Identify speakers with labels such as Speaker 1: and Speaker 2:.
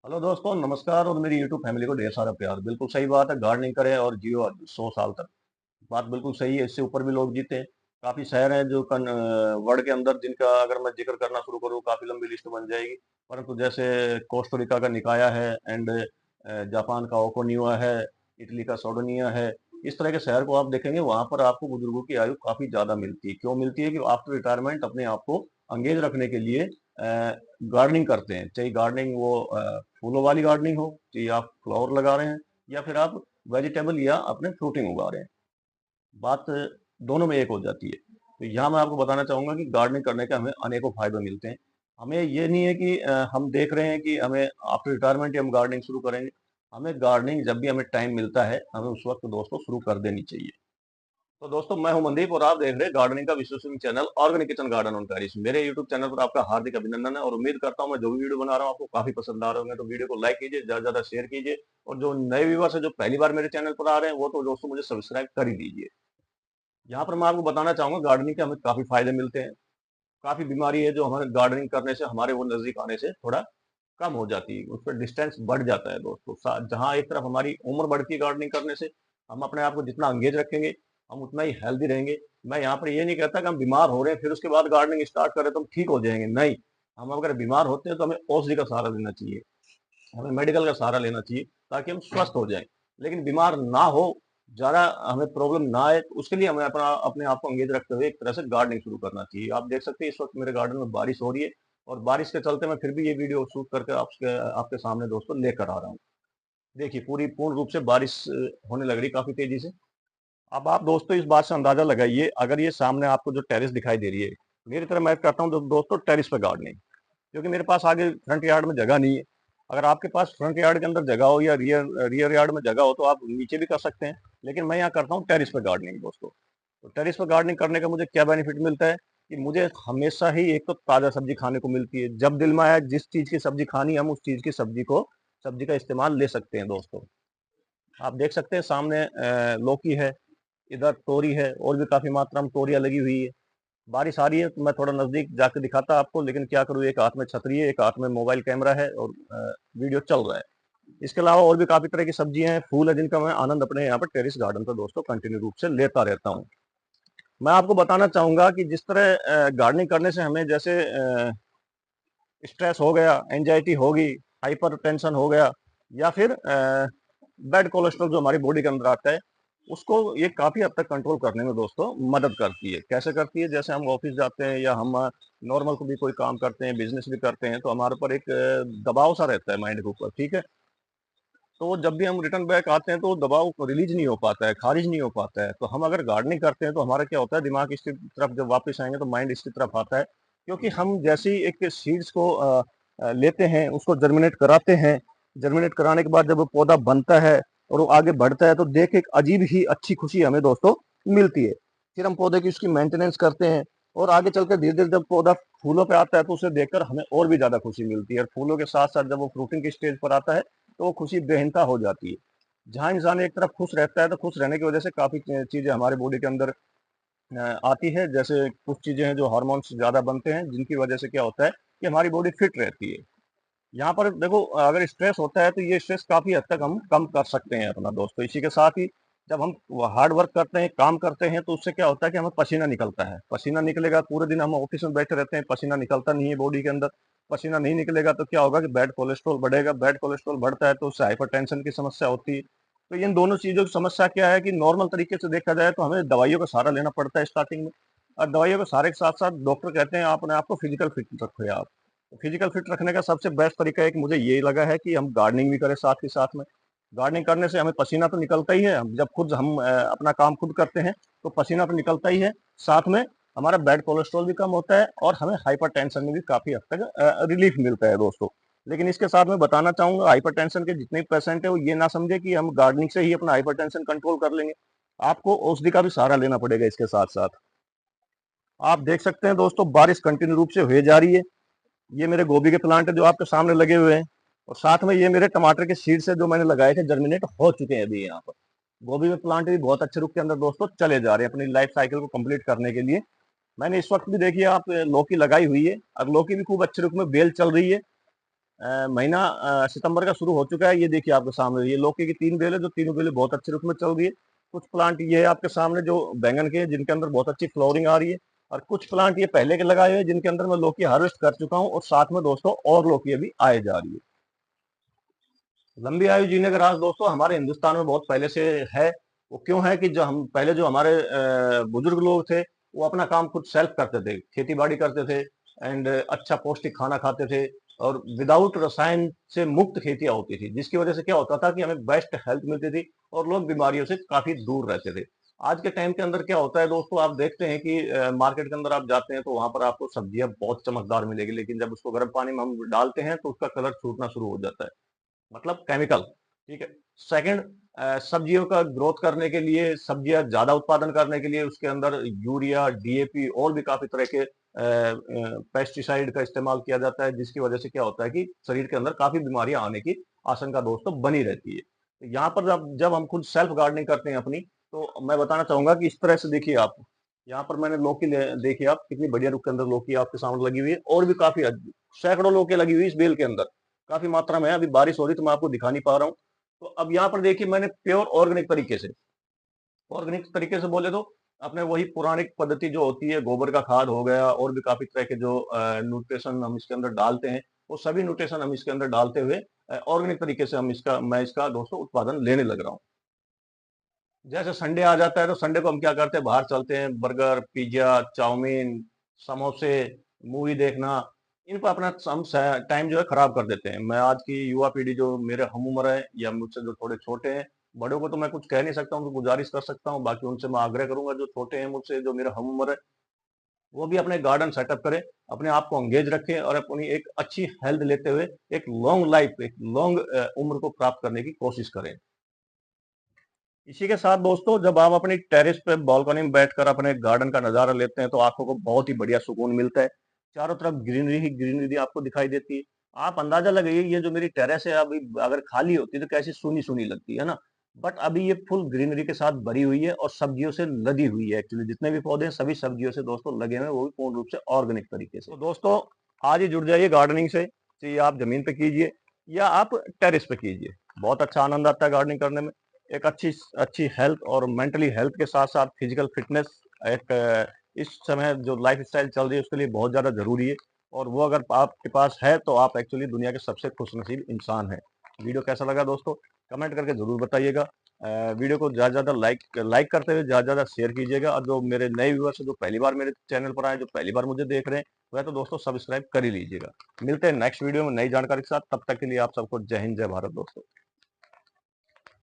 Speaker 1: Hello दोस्तों, नमस्कार और मेरी यूट्यूब फैमिली को ढेर सारा प्यार। बिल्कुल सही बात है, गार्डनिंग करें और जियो 100 साल तक। बात बिल्कुल सही है, इससे ऊपर भी लोग जीते हैं। काफ़ी शहर हैं जो वर्ल्ड के अंदर, जिनका अगर मैं जिक्र करना शुरू करूँ काफ़ी लंबी लिस्ट बन जाएगी। परंतु जैसे कोस्टोरिका का निकाया है एंड जापान का ओकोनिवा है, इटली का सोडोनिया है। इस तरह के शहर को आप देखेंगे, वहाँ पर आपको बुजुर्गों की आयु काफ़ी ज़्यादा मिलती है। क्यों मिलती है? कि आफ्टर रिटायरमेंट अपने आप को अंगेज रखने के लिए गार्डनिंग करते हैं। चाहे गार्डनिंग वो फूलों वाली गार्डनिंग हो, चाहे आप फ्लावर लगा रहे हैं, या फिर आप वेजिटेबल या अपने फ्रूटिंग उगा रहे हैं। बात दोनों में एक हो जाती है। तो यहाँ मैं आपको बताना चाहूँगा कि गार्डनिंग करने के हमें अनेकों फ़ायदे मिलते हैं। हमें ये नहीं है कि हम देख रहे हैं कि हमें आफ्टर रिटायरमेंट ही हम गार्डनिंग शुरू करेंगे। हमें गार्डनिंग जब भी हमें टाइम मिलता है, हमें उस वक़्त दोस्तों शुरू कर देनी चाहिए। तो दोस्तों, मैं हूं मनदीप और आप देख रहे हैं गार्डनिंग का विश्वसनीय channel organic kitchen garden on terrace. मेरे यूट्यूब चैनल पर आपका हार्दिक अभिनंदन है और उम्मीद करता हूं मैं जो भी वीडियो बना रहा हूं आपको काफी पसंद आ रहे होंगे। तो वीडियो को लाइक कीजिए, ज्यादा से ज्यादा शेयर कीजिए, और जो नए व्यूअर्स है जो पहली बार मेरे चैनल पर आ रहे हैं वो तो दोस्तों मुझे सब्सक्राइब कर ही दीजिए। यहाँ पर मैं आपको बताना चाहूंगा गार्डनिंग के हमें काफी फायदे मिलते हैं। काफी बीमारी है जो हमारे गार्डनिंग करने से, हमारे वो नजदीक आने से थोड़ा कम हो जाती है, उस पर डिस्टेंस बढ़ जाता है दोस्तों। जहाँ एक तरफ हमारी उम्र बढ़ती है गार्डनिंग करने से, हम अपने आप को जितना अंगेज रखेंगे, हम उतना ही हेल्दी रहेंगे। मैं यहाँ पर ये नहीं कहता कि हम बीमार हो रहे हैं फिर उसके बाद गार्डनिंग स्टार्ट करें तो हम ठीक हो जाएंगे, नहीं। हम अगर बीमार होते हैं तो हमें औषधि का सहारा लेना चाहिए, हमें मेडिकल का सहारा लेना चाहिए, ताकि हम स्वस्थ हो जाएं। लेकिन बीमार ना हो, ज्यादा हमें प्रॉब्लम ना आए, तो उसके लिए हमें अपने आप को अंगेज रखते हुए एक तरह से गार्डनिंग शुरू करना चाहिए। आप देख सकते हैं इस वक्त मेरे गार्डन में बारिश हो रही है, और बारिश के चलते मैं फिर भी ये वीडियो शूट करके आपके आपके सामने दोस्तों लेकर आ रहा हूँ। देखिए, पूरी पूर्ण रूप से बारिश होने लग रही काफी तेजी से। अब आप दोस्तों इस बात से अंदाजा लगाइए, अगर ये सामने आपको जो टेरिस दिखाई दे रही है, मेरी तरह मैं करता हूँ दोस्तों टेरिस पे गार्डनिंग। क्योंकि मेरे पास आगे फ्रंट यार्ड में जगह नहीं है। अगर आपके पास फ्रंट यार्ड के अंदर जगह हो या रियर रियर यार्ड में जगह हो तो आप नीचे भी कर सकते हैं, लेकिन मैं यहाँ करता हूँ टेरिस पे गार्डनिंग दोस्तों। तो टेरिस पे गार्डनिंग करने का मुझे क्या बेनिफिट मिलता है कि मुझे हमेशा ही एक तो ताज़ा सब्जी खाने को मिलती है। जब दिल में आया जिस चीज़ की सब्जी खानी है, हम उस चीज़ की सब्जी का इस्तेमाल ले सकते हैं दोस्तों। आप देख सकते हैं सामने लौकी है, इधर तोरी है, और भी काफ़ी मात्रा में तोरियाँ लगी हुई है। बारिश आ रही है तो मैं थोड़ा नजदीक जाकर दिखाता आपको, लेकिन क्या करूँ, एक हाथ में छतरी है, एक हाथ में मोबाइल कैमरा है, और वीडियो चल रहा है। इसके अलावा और भी काफी तरह की सब्जियां हैं, फूल है, जिनका मैं आनंद अपने यहाँ पर टेरिस गार्डन पर दोस्तों कंटिन्यू रूप से लेता रहता हूँ। मैं आपको बताना चाहूंगा कि जिस तरह गार्डनिंग करने से हमें जैसे स्ट्रेस हो गया, एंजाइटी होगी, हाइपर टेंशन हो गया, या फिर बैड कोलेस्ट्रॉल जो हमारी बॉडी के अंदर आता है, उसको ये काफी हद तक कंट्रोल करने में दोस्तों मदद करती है। कैसे करती है? जैसे हम ऑफिस जाते हैं या हम नॉर्मल को भी कोई काम करते हैं, बिजनेस भी करते हैं, तो हमारे ऊपर एक दबाव सा रहता है माइंड के ऊपर, ठीक है। तो जब भी हम रिटर्न बैक आते हैं तो दबाव रिलीज नहीं हो पाता है, खारिज नहीं हो पाता है। तो हम अगर गार्डनिंग करते हैं तो हमारा क्या होता है, दिमाग इसकी तरफ जब वापस आएंगे तो माइंड इसकी तरफ आता है। क्योंकि हम जैसे ही एक सीड्स को लेते हैं, उसको जर्मिनेट कराते हैं, जर्मिनेट कराने के बाद जब वो पौधा बनता है और वो आगे बढ़ता है, तो देख एक अजीब ही अच्छी खुशी हमें दोस्तों मिलती है। फिर हम पौधे की उसकी मेंटेनेंस करते हैं, और आगे चलकर धीरे धीरे जब पौधा फूलों पे आता है तो उसे देखकर हमें और भी ज्यादा खुशी मिलती है। और फूलों के साथ साथ जब वो फ्रूटिंग की स्टेज पर आता है तो वो खुशी बेहनता हो जाती है। जहाँ इंसान एक तरफ खुश रहता है, तो खुश रहने की वजह से काफी चीजें हमारे बॉडी के अंदर आती है। जैसे कुछ चीजें हैं जो हार्मोन्स ज्यादा बनते हैं, जिनकी वजह से क्या होता है कि हमारी बॉडी फिट रहती है। यहाँ पर देखो, अगर स्ट्रेस होता है तो ये स्ट्रेस काफी हद तक हम कम कर सकते हैं अपना दोस्तों। इसी के साथ ही जब हम हार्ड वर्क करते हैं, काम करते हैं, तो उससे क्या होता है कि हमें पसीना निकलता है। पसीना निकलेगा, पूरे दिन हम ऑफिस में बैठे रहते हैं, पसीना निकलता नहीं है बॉडी के अंदर। पसीना नहीं निकलेगा तो क्या होगा कि बैड कोलेस्ट्रॉल बढ़ेगा, बैड कोलेस्ट्रॉल बढ़ता है तो उससे हाइपरटेंशन की समस्या होती है। तो इन दोनों चीजों की समस्या क्या है कि नॉर्मल तरीके से देखा जाए तो हमें दवाइयों का सहारा लेना पड़ता है स्टार्टिंग में। और दवाइयों के सहारे के साथ साथ डॉक्टर कहते हैं अपने आप को फिजिकल फिट रखो आप। फिजिकल फिट रखने का सबसे बेस्ट तरीका एक मुझे यही लगा है कि हम गार्डनिंग भी करें साथ ही साथ में। गार्डनिंग करने से हमें पसीना तो निकलता ही है, जब खुद हम अपना काम खुद करते हैं तो पसीना तो निकलता ही है। साथ में हमारा बैड कोलेस्ट्रॉल भी कम होता है, और हमें हाइपरटेंशन में भी काफी हद तक रिलीफ मिलता है दोस्तों। लेकिन इसके साथ मैं बताना चाहूंगा, हाइपरटेंशन के जितने पेशेंट है वो ये ना समझे कि हम गार्डनिंग से ही अपना हाइपरटेंशन कंट्रोल कर लेंगे। आपको औषधि का भी सहारा लेना पड़ेगा इसके साथ साथ। आप देख सकते हैं दोस्तों, बारिश कंटिन्यू रूप से हुई जा रही है। ये मेरे गोभी के प्लांट है जो आपके सामने लगे हुए हैं, और साथ में ये मेरे टमाटर के सीड्स है जो मैंने लगाए थे, जर्मिनेट हो चुके हैं अभी यहाँ पर। गोभी में प्लांट भी बहुत अच्छे रूप के अंदर दोस्तों चले जा रहे हैं अपनी लाइफ साइकिल को कंप्लीट करने के लिए। मैंने इस वक्त भी देखिए आप लौकी लगाई हुई है, और लौकी भी खूब अच्छे रूप में बेल चल रही है। महीना सितंबर का शुरू हो चुका है। ये देखिए आपके सामने ये लौकी की 3 बेल है, जो तीनों बेलें बहुत अच्छे रूप में चल रही है। कुछ प्लांट ये है आपके सामने जो बैंगन के हैं, जिनके अंदर बहुत अच्छी फ्लावरिंग आ रही है, और कुछ प्लांट ये पहले के लगाए हुए हैं जिनके अंदर मैं लौकी हार्वेस्ट कर चुका हूँ, और साथ में दोस्तों और लौकी अभी आए जा रही है। लंबी आयु जीने का राज दोस्तों हमारे हिंदुस्तान में बहुत पहले से है। वो क्यों है कि जो हम पहले जो हमारे बुजुर्ग लोग थे, वो अपना काम खुद सेल्फ करते थे, खेती बाड़ी करते थे, एंड अच्छा पौष्टिक खाना खाते थे, और विदाउट रसायन से मुक्त खेतियां होती थी, जिसकी वजह से क्या होता था कि हमें बेस्ट हेल्थ मिलती थी और लोग बीमारियों से काफी दूर रहते थे। आज के टाइम के अंदर क्या होता है दोस्तों, आप देखते हैं कि मार्केट के अंदर आप जाते हैं तो वहां पर आपको सब्जियां बहुत चमकदार मिलेगी, लेकिन जब उसको गर्म पानी में हम डालते हैं तो उसका कलर छूटना शुरू हो जाता है, मतलब केमिकल। ठीक है। सेकंड, सब्जियों का ग्रोथ करने के लिए, सब्जियां ज्यादा उत्पादन करने के लिए उसके अंदर यूरिया, डीएपी और भी काफी तरह के पेस्टिसाइड का इस्तेमाल किया जाता है, जिसकी वजह से क्या होता है कि शरीर के अंदर काफी बीमारियां आने की आशंका दोस्तों बनी रहती है। तो यहाँ पर जब हम खुद सेल्फ गार्डनिंग करते हैं अपनी, तो मैं बताना चाहूंगा कि इस तरह से देखिए आप, यहाँ पर मैंने लौकी देखिए आप कितनी बढ़िया रूप के अंदर लौकी आपके सामने लगी हुई है, और भी काफी सैकड़ों लौकी लगी हुई है इस बेल के अंदर, काफी मात्रा में है। अभी बारिश हो रही तो मैं आपको दिखा नहीं पा रहा हूँ। तो अब यहाँ पर देखिए मैंने प्योर ऑर्गेनिक तरीके से बोले तो अपने वही पुरानिक पद्धति जो होती है, गोबर का खाद हो गया और भी काफी तरह के जो न्यूट्रिशन हम इसके अंदर डालते हैं, वो सभी न्यूट्रिशन हम इसके अंदर डालते हुए ऑर्गेनिक तरीके से मैं इसका दोस्तों उत्पादन लेने लग रहा हूँ। जैसे संडे आ जाता है तो संडे को हम क्या करते हैं, बाहर चलते हैं, बर्गर, पिज्जा, चाउमीन, समोसे, मूवी देखना, इन पर अपना हम टाइम जो है खराब कर देते हैं। मैं आज की युवा पीढ़ी जो मेरे हम उम्र है या मुझसे जो थोड़े छोटे हैं, बड़ों को तो मैं कुछ कह नहीं सकता, उनको गुजारिश कर सकता हूँ, बाकी उनसे मैं आग्रह करूंगा जो छोटे हैं मुझसे, जो मेरे हम उम्र है, वो भी अपने गार्डन सेटअप करें, अपने आप को एंगेज रखें और अपनी एक अच्छी हेल्थ लेते हुए एक लॉन्ग लाइफ, एक लॉन्ग उम्र को प्राप्त करने की कोशिश करें। इसी के साथ दोस्तों जब आप अपनी टेरेस पे बालकनी में बैठकर अपने गार्डन का नजारा लेते हैं तो आंखों को बहुत ही बढ़िया सुकून मिलता है। चारों तरफ ग्रीनरी ही ग्रीनरी आपको दिखाई देती है। आप अंदाजा लगाइए, ये जो मेरी टेरेस है अभी अगर खाली होती तो कैसी सूनी सूनी लगती है ना, बट अभी ये फुल ग्रीनरी के साथ भरी हुई है और सब्जियों से लदी हुई है। एक्चुअली जितने भी पौधे हैं सभी सब्जियों से दोस्तों लगे हुए हैं, वो भी पूर्ण रूप से ऑर्गेनिक तरीके से। तो दोस्तों आज ही जुड़ जाइए गार्डनिंग से, चाहे आप जमीन पे कीजिए या आप टेरेस पे कीजिए, बहुत अच्छा आनंद आता है गार्डनिंग करने में। एक अच्छी अच्छी हेल्थ और मेंटली हेल्थ के साथ साथ फिजिकल फिटनेस एक इस समय जो लाइफ स्टाइल चल रही है उसके लिए बहुत ज़्यादा ज़रूरी है, और वो अगर आपके पास है तो आप एक्चुअली दुनिया के सबसे खुशनसीब इंसान हैं। वीडियो कैसा लगा दोस्तों, कमेंट करके ज़रूर बताइएगा। वीडियो को ज़्यादा ज़्यादा लाइक करते हुए ज़्यादा ज़्यादा शेयर कीजिएगा, और जो मेरे नए व्यूअर्स हैं जो पहली बार मेरे चैनल पर आए, जो पहली बार मुझे देख रहे हैं, वह तो दोस्तों सब्सक्राइब कर ही लीजिएगा। मिलते हैं नेक्स्ट वीडियो में नई जानकारी के साथ, तब तक के लिए आप सबको जय हिंद जय भारत दोस्तों।